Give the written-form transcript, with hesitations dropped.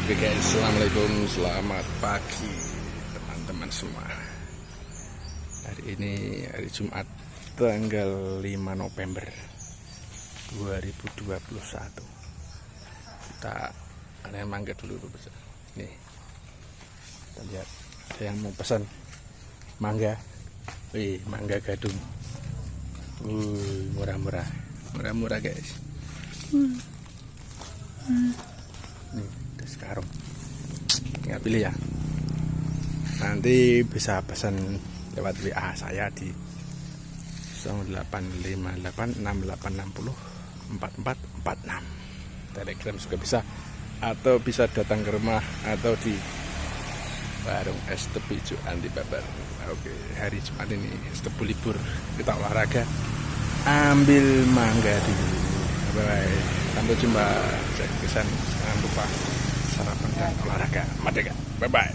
Oke guys, assalamualaikum, selamat pagi teman-teman semua. Hari ini hari Jumat tanggal 5 November 2021. Kita panen mangga dulu pemirsa. Nih, kita lihat ada yang mau pesan mangga. Wih, mangga gadung. Murah-murah, murah-murah guys. Nih, sekarang nggak pilih ya, nanti bisa pesan lewat WA saya di 085868604446. Telegram juga bisa, atau bisa datang ke rumah atau di warung es tepi Juan di Babar. Oke, hari Jumat ini es tebu libur, kita olahraga ambil mangga dulu. Bye, sampai jumpa. Saya pesan, jangan lupa sarapan dan olahraga. Merdeka. Bye bye.